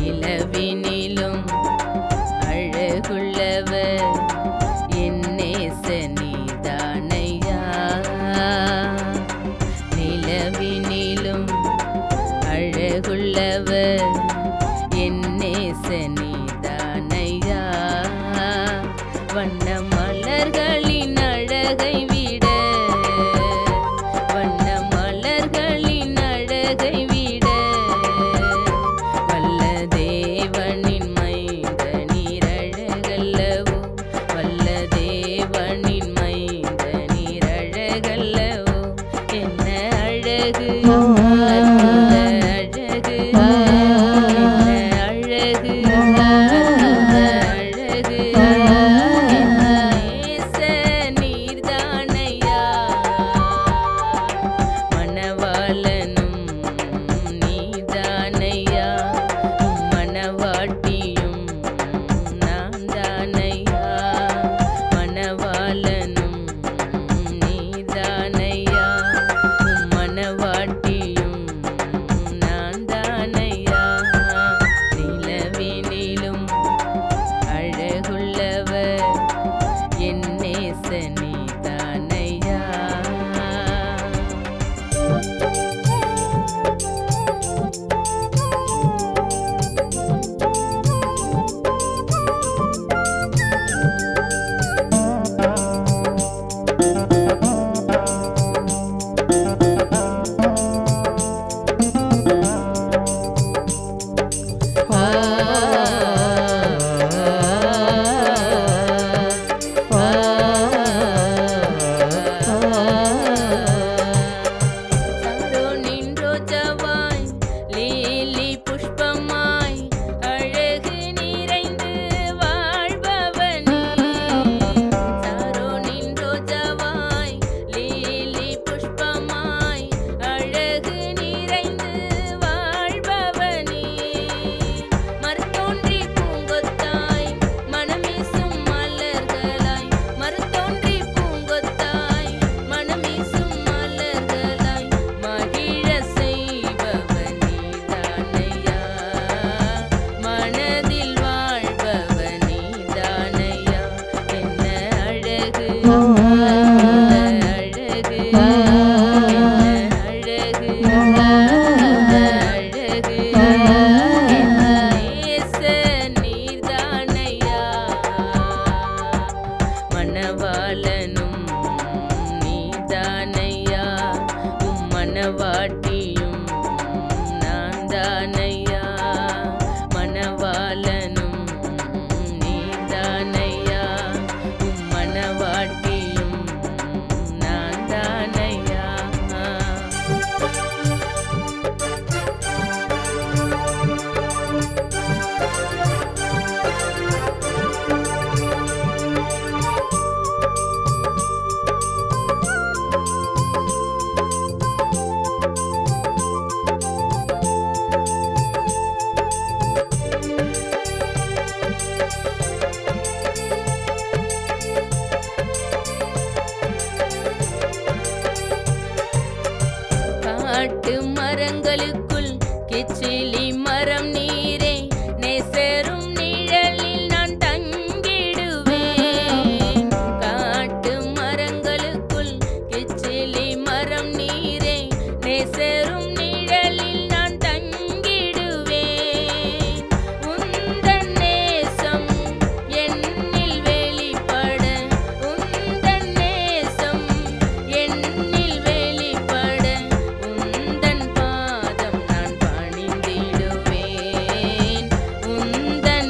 நிலவினிலும் அழகுள்ளவர் என் நேசனிதானையா. நிலவினிலும் அழகுள்ளவர் என் நேசனிதானையா. வண்ண மலர்களின் அழகை விட வண்ண மலர்களின் அழகை விட வல்ல தேவனின் மைந்த நீரழகல்லவோ. வல்ல தேவனின் மைந்த நீரழகல்லவோ. என்ன அழகு அற்புத அழகு, என்ன அழகு அற்புத அழகு. என் நேச நீர்தானையா. மணவாளனும் நீதானையா. மணவாட்டியும் நான் தானையா. மணவாளனும் நீதானையா. மணவாட்டியும் நான் தானையா. நிலவினிலும் அழகுள்ளவர் என் நேச நீதானையா. சாரோனின் ரோஜாவாய் லீலி புஷ்பமாய் அழகு நிறைந்து வாழ்பவனே. சாரோனின் ரோஜாவாய் லீலி புஷ்பமாய் அழகு நிறைந்து வாழ்பவனே. மறுத்தோன்றி பூங்கொத்தாய் மனமீசும் மலர்களாய். மறுத்தோன்றி பூங்கொத்தாய் மனமீசும் மலர்களாய். மகிழ செய்பவன் நீதானையா. மனதில் வாழ்பவன் நீதானையா. என்ன அழகு அற்புத அழகு, என்ன அழகு அற்புத அழகு. என் நேச நீர்தானையா. மணவாளனும் நீதானையா. மணவாட்டியும் நான் தானையா. மணவாளனும் நீதானையா. மணவாட்டியும் நான் தானையா. காட்டு மரங்களுக்குள் கிச்சிலி மரம் நீரே. நேசரும் நிழலில் நான் தங்கிடுவேன். காட்டு மரங்களுக்குள் கிச்சிலி மரம் நீரே. நேசரும் நிழலில் நான் தங்கிடுவேன். உந்தன் நேசம் என்னில் வெளிப்பட. உந்தன் நேசம் என்னில் வெளிப்பட. உந்தன் பாதம் நான் பணிந்திடுவேன். உந்தன்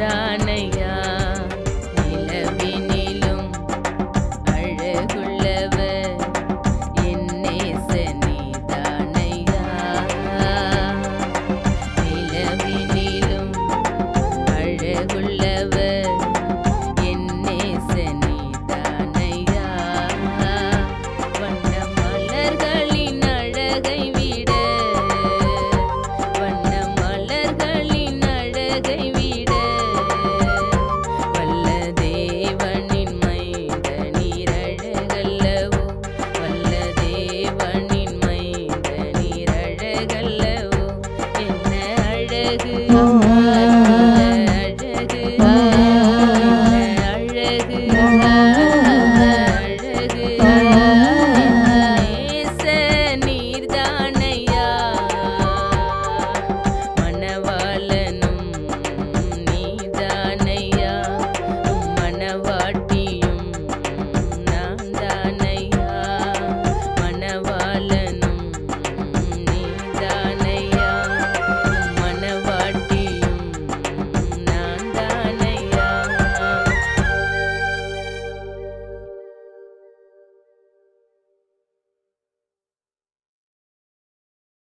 தானே